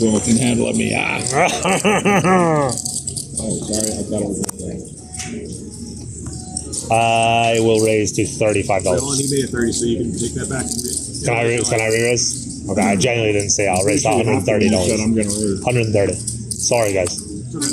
Will can handle it, me. Oh, sorry, I thought it was I will raise to $35. Well, he made it 30, so you can take that back. Can I re-raise? Okay, I genuinely didn't say I'll raise to $130. I'm gonna raise 130. Sorry, guys.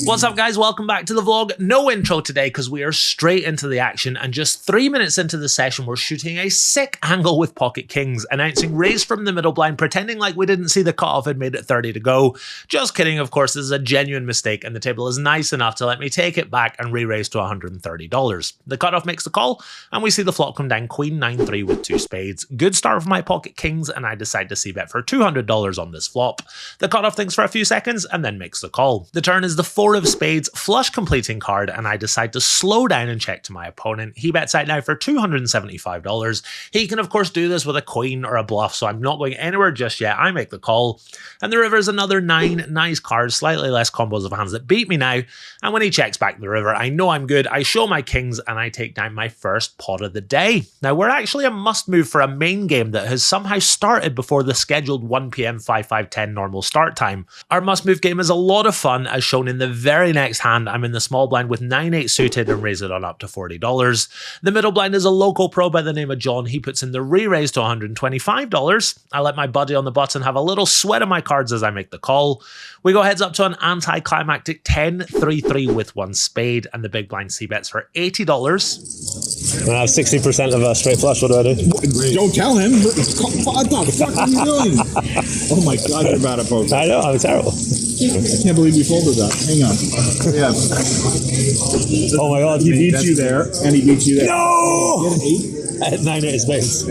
What's up, guys? Welcome back to the vlog. No intro today because we are straight into the action, and just 3 minutes into the session we're shooting a sick angle with pocket kings, announcing raise from the middle blind, pretending like we didn't see the cutoff had made it 30 to go. Just kidding, of course. This is a genuine mistake, and the table is nice enough to let me take it back and re-raise to $130. The cutoff makes the call, and we see the flop come down queen 9-3 with 2 spades. Good start for my pocket kings, and I decide to c-bet for $200 on this flop. The cutoff thinks for a few seconds and then makes the call. The turn is the 4 of spades, flush completing card, and I decide to slow down and check to my opponent. He bets out now for $275. He can of course do this with a queen or a bluff, so I'm not going anywhere just yet. I make the call, and the river is another 9 nice cards, slightly less combos of hands that beat me now, and when he checks back the river, I know I'm good. I show my kings, and I take down my first pot of the day. Now, we're actually a must move for a main game that has somehow started before the scheduled 1 PM 5-5-10 normal start time. Our must move game is a lot of fun, as shown in the very next hand. I'm in the small blind with 9-8 suited and raise it on up to $40. The middle blind is a local pro by the name of John. He puts in the re-raise to $125. I let my buddy on the button have a little sweat of my cards as I make the call. We go heads up to an anticlimactic 10-3-3 with 1 spade, and the big blind c-bets for $80. I have 60% of a straight flush. What do I do? Don't tell him. What the fuck are you doing? Oh my god, you're bad at poker. I know, I'm terrible. I can't believe you folded that. Hang on. Yeah. Oh my god. He beats you there, and he beats you there. No! Get an 8? I had 9-8 spades.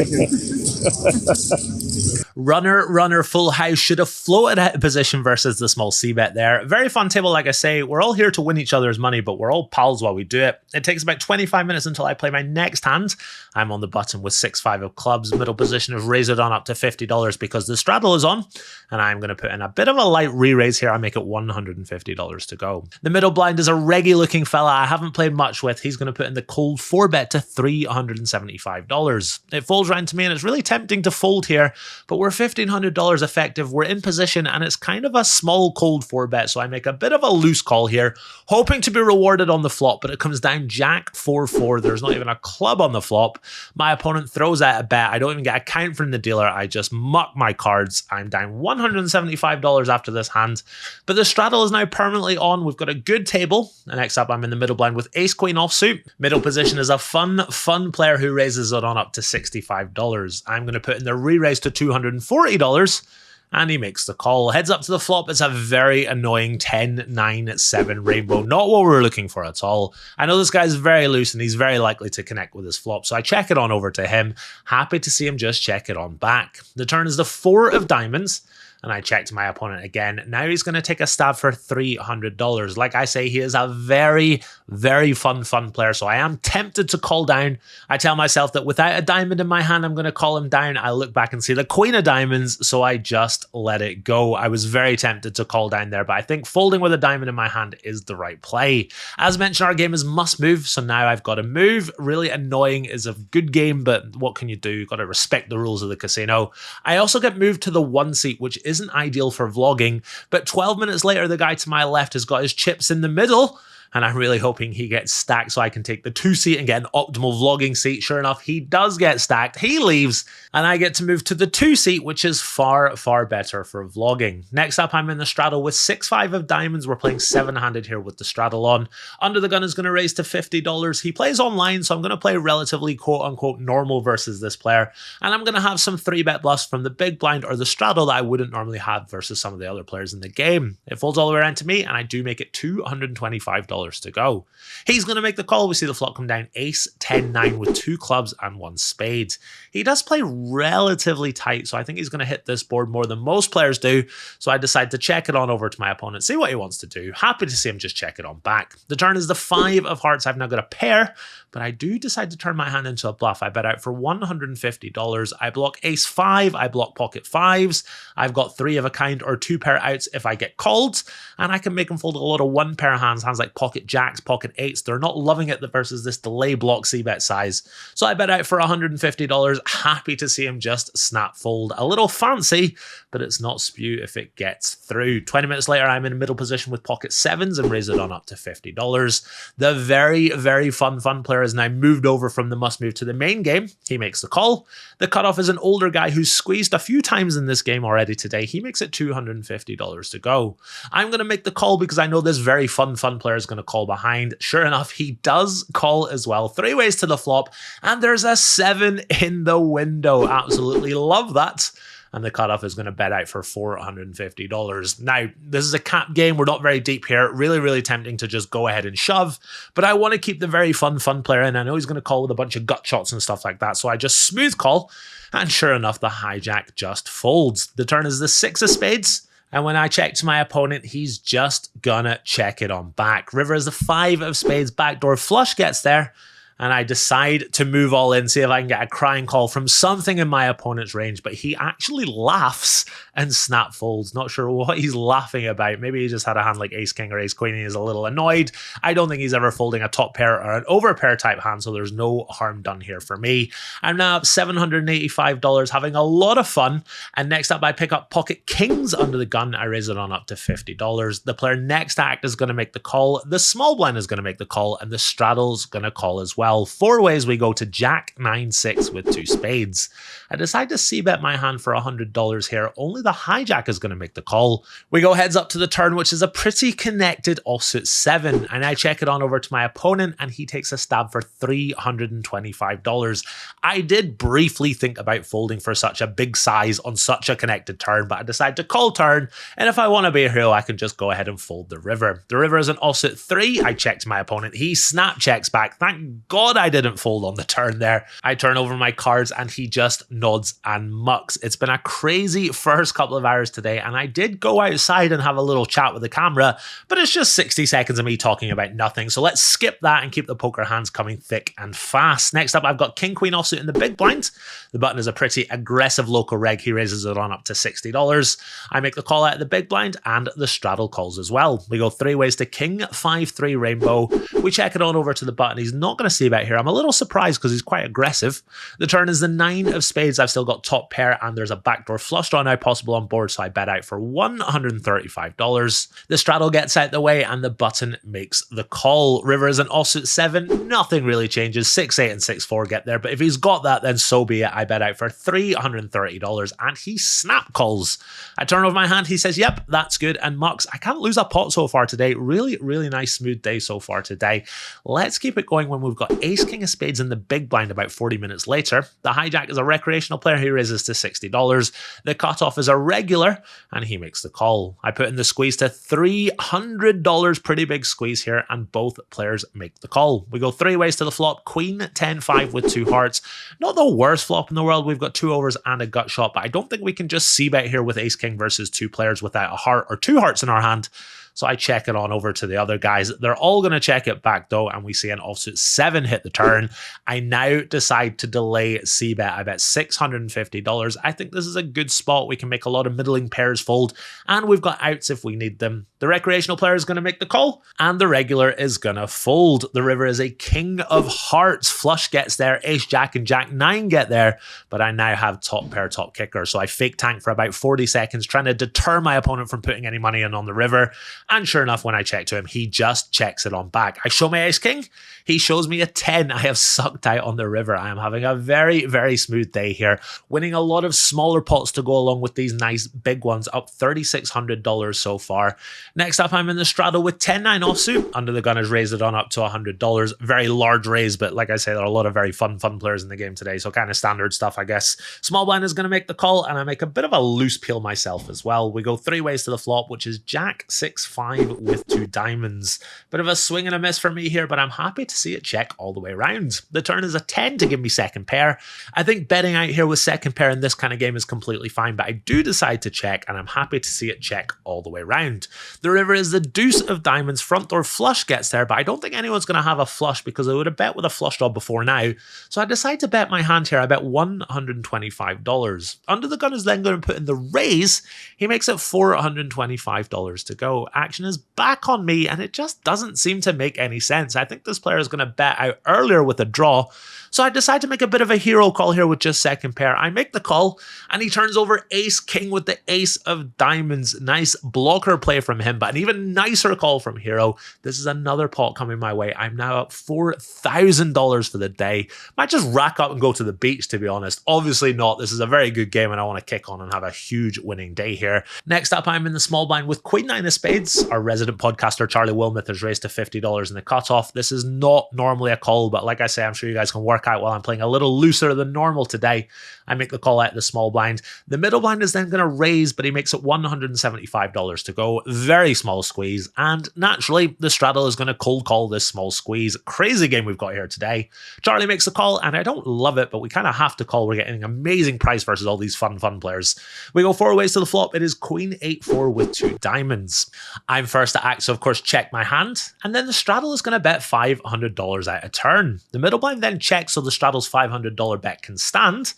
Runner, full house. Should have floated out of position versus the small c-bet there. Very fun table, like I say. We're all here to win each other's money, but we're all pals while we do it. It takes about 25 minutes until I play my next hand. I'm on the button with 6-5 of clubs. Middle position of raise it on up to $50 because the straddle is on, and I'm going to put in a bit of a light re-raise here. I make it $150 to go. The middle blind is a reggy looking fella I haven't played much with. He's going to put in the cold 4-bet to $375. It folds round to me, and it's really tempting to fold here, but we're $1,500 effective. We're in position, and it's kind of a small cold 4-bet, so I make a bit of a loose call here, hoping to be rewarded on the flop, but it comes down jack 4-4. There's not even a club on the flop. My opponent throws out a bet. I don't even get a count from the dealer. I just muck my cards. I'm down $175 after this hand, but the straddle is now permanently on. We've got a good table, and next up I'm in the middle blind with ace queen offsuit. Middle position is a fun player who raises it on up to $65. I'm going to put in the re-raise to $240, and he makes the call. Heads up to the flop. It's a very annoying 10-9-7 rainbow. Not what we're looking for at all. I know this guy's very loose, and he's very likely to connect with his flop, so I check it on over to him. Happy to see him just check it on back. The turn is the 4 of diamonds, and I check to my opponent again. Now he's going to take a stab for $300. Like I say, he is a very, very fun player, so I am tempted to call down. I tell myself that without a diamond in my hand, I'm going to call him down. I look back and see the queen of diamonds, so I just let it go. I was very tempted to call down there, but I think folding with a diamond in my hand is the right play. As mentioned, our game is must move, so now I've got to move. Really annoying. Is a good game, but what can you do? You've got to respect the rules of the casino. I also get moved to the 1 seat, which isn't ideal for vlogging, but 12 minutes later, the guy to my left has got his chips in the middle, and I'm really hoping he gets stacked so I can take the 2 seat and get an optimal vlogging seat. Sure enough, he does get stacked. He leaves, and I get to move to the 2 seat, which is far, far better for vlogging. Next up, I'm in the straddle with 6-5 of diamonds. We're playing 7-handed here with the straddle on. Under the gun is going to raise to $50. He plays online, so I'm going to play relatively quote-unquote normal versus this player, and I'm going to have some 3-bet bluffs from the big blind or the straddle that I wouldn't normally have versus some of the other players in the game. It folds all the way around to me, and I do make it $225 to go. He's going to make the call. We see the flop come down ace 10-9 with 2 clubs and 1 spade. He does play relatively tight, so I think he's going to hit this board more than most players do, so I decide to check it on over to my opponent, see what he wants to do. Happy to see him just check it on back. The turn is the 5 of hearts. I've now got a pair, but I do decide to turn my hand into a bluff. I bet out for $150. I block ace 5, I block pocket 5s. I've got 3 of a kind or 2 pair outs if I get called, and I can make him fold a lot of 1 pair hands like pocket pocket jacks, pocket eights. They're not loving it versus this delay block c-bet size. So I bet out for $150. Happy to see him just snap fold. A little fancy, but it's not spew if it gets through. 20 minutes later, I'm in a middle position with pocket sevens and raise it on up to $50. The very, very fun player is now moved over from the must move to the main game. He makes the call. The cutoff is an older guy who's squeezed a few times in this game already today. He makes it $250 to go. I'm going to make the call because I know this very fun player is going to call behind. Sure enough, he does call as well. 3 ways to the flop, and there's a 7 in the window. Absolutely love that. And the cutoff is going to bet out for $450. Now, this is a cap game. We're not very deep here. Really, really tempting to just go ahead and shove. But I want to keep the very fun player in. I know he's going to call with a bunch of gut shots and stuff like that. So I just smooth call. And sure enough, the hijack just folds. The turn is the 6 of spades. And when I check to my opponent, he's just gonna check it on back. River is the 5 of spades. Backdoor flush gets there. And I decide to move all in, see if I can get a crying call from something in my opponent's range, but he actually laughs and snap folds. Not sure what he's laughing about. Maybe he just had a hand like ace king or ace queen and he's a little annoyed. I don't think he's ever folding a top pair or an overpair type hand, so there's no harm done here for me. I'm now up $785, having a lot of fun. And next up, I pick up pocket kings under the gun. I raise it on up to $50. The player next act is going to make the call. The small blind is going to make the call, and the straddle's going to call as well. 4 ways we go to jack 9-6 with 2 spades. I decide to c-bet my hand for $100 here. Only the hijack is going to make the call. We go heads up to the turn, which is a pretty connected offsuit 7, and I check it on over to my opponent, and he takes a stab for $325. I did briefly think about folding for such a big size on such a connected turn, but I decide to call turn, and if I want to be a hero, I can just go ahead and fold the river. The river is an offsuit 3. I check to my opponent. He snap checks back. Thank God I didn't fold on the turn there. I turn over my cards and he just nods and mucks. It's been a crazy first couple of hours today, and I did go outside and have a little chat with the camera, but it's just 60 seconds of me talking about nothing. So let's skip that and keep the poker hands coming thick and fast. Next up, I've got king queen offsuit in the big blind. The button is a pretty aggressive local reg. He raises it on up to $60. I make the call out of the big blind, and the straddle calls as well. We go 3 ways to king 5-3 rainbow. We check it on over to the button. He's not going to see about here. I'm a little surprised because he's quite aggressive. The turn is the 9 of spades. I've still got top pair, and there's a backdoor flush draw now possible on board, so I bet out for $135. The straddle gets out the way, and the button makes the call. River is an offsuit 7. Nothing really changes. 6-8 and 6-4 get there, but if he's got that, then so be it. I bet out for $330, and he snap calls. I turn over my hand. He says, yep, that's good, and mucks. I can't lose a pot so far today. Really, really nice, smooth day so far today. Let's keep it going when we've got ace king of spades in the big blind about 40 minutes later. The hijack is a recreational player. He raises to $60. The cutoff is a regular, and he makes the call. I put in the squeeze to $300. Pretty big squeeze here, and both players make the call. We go 3 ways to the flop. Queen 10-5 with 2 hearts. Not the worst flop in the world. We've got 2 overs and a gut shot, but I don't think we can just c-bet here with ace king versus 2 players without a heart or 2 hearts in our hand. So I check it on over to the other guys. They're all going to check it back though, and we see an offsuit 7 hit the turn. I now decide to delay c-bet. I bet $650. I think this is a good spot. We can make a lot of middling pairs fold, and we've got outs if we need them. The recreational player is going to make the call, and the regular is going to fold. The river is a king of hearts. Flush gets there. Ace jack and jack 9 get there, but I now have top pair, top kicker. So I fake tank for about 40 seconds, trying to deter my opponent from putting any money in on the river. And sure enough, when I check to him, he just checks it on back. I show my ace king. He shows me a 10. I have sucked out on the river. I am having a very, very smooth day here, winning a lot of smaller pots to go along with these nice big ones, up $3,600 so far. Next up, I'm in the straddle with 10-9 offsuit. Under the gun has raised it on up to $100. Very large raise, but like I say, there are a lot of very fun players in the game today, so kind of standard stuff, I guess. Small blind is going to make the call, and I make a bit of a loose peel myself as well. We go 3 ways to the flop, which is jack 6-5 with 2 diamonds. Bit of a swing and a miss for me here, but I'm happy to see it check all the way around. The turn is a 10 to give me second pair. I think betting out here with second pair in this kind of game is completely fine, but I do decide to check, and I'm happy to see it check all the way around. The river is the deuce of diamonds. Front door flush gets there, but I don't think anyone's going to have a flush because I would have bet with a flush draw before now. So I decide to bet my hand here. I bet $125. Under the gun is then going to put in the raise. He makes it $425 to go. Action is back on me, and it just doesn't seem to make any sense. I think this player is going to bet out earlier with a draw. So I decide to make a bit of a hero call here with just second pair. I make the call, and he turns over ace king with the ace of diamonds. Nice blocker play from him, but an even nicer call from hero. This is another pot coming my way. I'm now up $4,000 for the day. Might just rack up and go to the beach, to be honest. Obviously not. This is a very good game, and I want to kick on and have a huge winning day here. Next up, I'm in the small blind with Queen 9 of spades. Our resident podcaster, Charlie Wilmuth, has raised to $50 in the cutoff. This is not normally a call, but like I say, I'm sure you guys can work out while I'm playing a little looser than normal today. I make the call out the small blind. The middle blind is then going to raise, but he makes it $175 to go. Very small squeeze, and naturally, the straddle is going to cold call this small squeeze. Crazy game we've got here today. Charlie makes the call, and I don't love it, but we kind of have to call. We're getting an amazing price versus all these fun players. We go 4 ways to the flop. It is Queen 8-4 with 2 diamonds. I'm first to act, so of course check my hand, and then the straddle is going to bet $500 out a turn. The middle blind then checks, so the straddle's $500 bet can stand.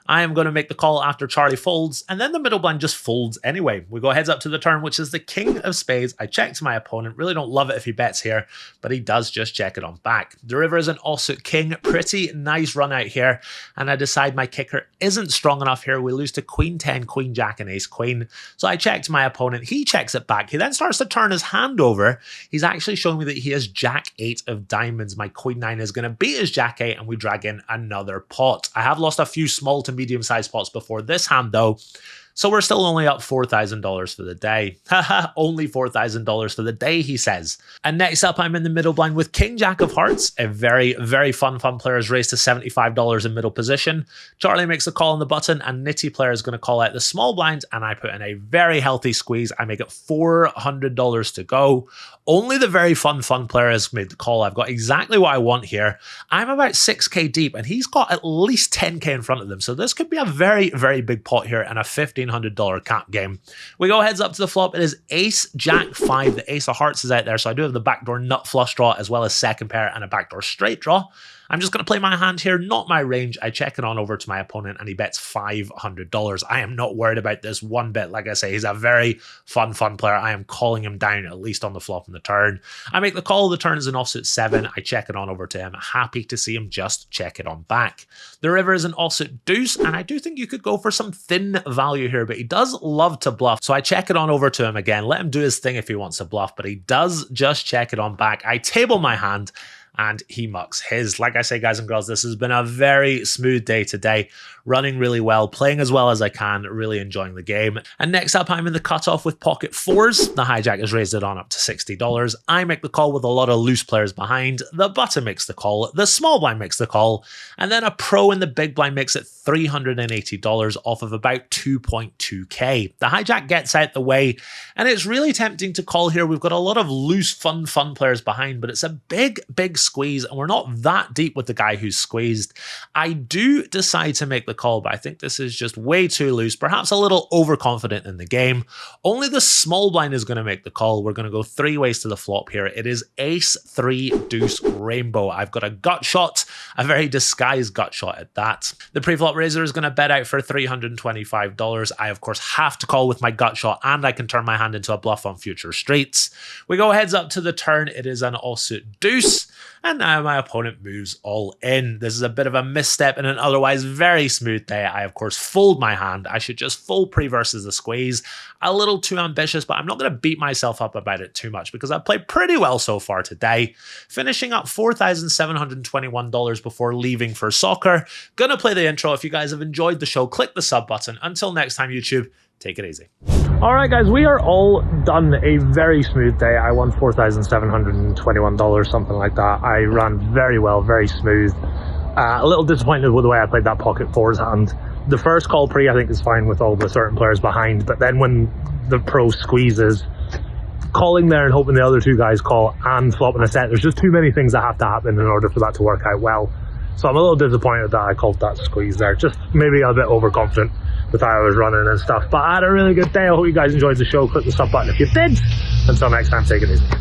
I am going to make the call after Charlie folds, and then the middle blind just folds anyway. We go heads up to the turn, which is the king of spades. I check to my opponent. Really don't love it if he bets here, but he does just check it on back. The river is an offsuit king. Pretty nice run out here, and I decide my kicker isn't strong enough here. We lose to queen 10, queen jack, and ace queen. So I check to my opponent. He checks it back. He then starts to turn his hand over. He's actually showing me that he has jack 8 of diamonds. My queen 9 is going to beat his jack 8, and we drag in another pot. I have lost a few small to medium-sized pots before this hand, though, so we're still only up $4,000 for the day. Haha, only $4,000 for the day, he says. And next up, I'm in the middle blind with King Jack of Hearts. A very, very fun player has raised to $75 in middle position. Charlie makes a call on the button, and Nitty player is going to call out the small blind, and I put in a very healthy squeeze. I make it $400 to go. Only the very fun player has made the call. I've got exactly what I want here. I'm about 6k deep, and he's got at least 10k in front of them. So this could be a very, very big pot here and a $1,500 cap game. We go heads up to the flop. It is ace, jack, 5. The ace of hearts is out there, so I do have the backdoor nut flush draw as well as second pair and a backdoor straight draw. I'm just going to play my hand here, not my range. I check it on over to my opponent, and he bets $500. I am not worried about this one bit. Like I say, he's a very fun player. I am calling him down, at least on the flop and the turn. I make the call. The turn is an offsuit 7. I check it on over to him. Happy to see him just check it on back. The river is an offsuit deuce, and I do think you could go for some thin value here, but he does love to bluff. So I check it on over to him again. Let him do his thing if he wants to bluff, but he does just check it on back. I table my hand, and he mucks his. Like I say, guys and girls, this has been a very smooth day today. Running really well, playing as well as I can, really enjoying the game. And next up, I'm in the cutoff with pocket 4s. The hijack has raised it on up to $60. I make the call with a lot of loose players behind. The button makes the call. The small blind makes the call. And then a pro in the big blind makes it $380 off of about 2.2k. The hijack gets out the way, and it's really tempting to call here. We've got a lot of loose, fun players behind, but it's a big squeeze, and we're not that deep with the guy who's squeezed. I do decide to make the call, but I think this is just way too loose, perhaps a little overconfident in the game. Only the small blind is going to make the call. We're going to go 3 ways to the flop here. It is ace, 3, deuce, rainbow. I've got a gut shot, a very disguised gut shot at that. The pre-flop raiser is going to bet out for $325. I, of course, have to call with my gut shot, and I can turn my hand into a bluff on future streets. We go heads up to the turn. It is an offsuit deuce, and now my opponent moves all in. This is a bit of a misstep in an otherwise very smooth day. I, of course, fold my hand. I should just fold pre versus the squeeze. A little too ambitious, but I'm not going to beat myself up about it too much because I've played pretty well so far today. Finishing up $4,721 before leaving for soccer. Gonna play the intro. If you guys have enjoyed the show, click the sub button. Until next time, YouTube, take it easy. All right, guys, we are all done. A very smooth day. I won $4,721, something like that. I ran very well, very smooth. A little disappointed with the way I played that pocket 4s hand. The first call pre, I think, is fine with all the certain players behind, but then when the pro squeezes, calling there and hoping the other 2 guys call and flopping a set, there's just too many things that have to happen in order for that to work out well. So I'm a little disappointed that I called that squeeze there. Just maybe a bit overconfident with how I was running and stuff. But I had a really good day. I hope you guys enjoyed the show. Click the sub button if you did. Until next time, take it easy.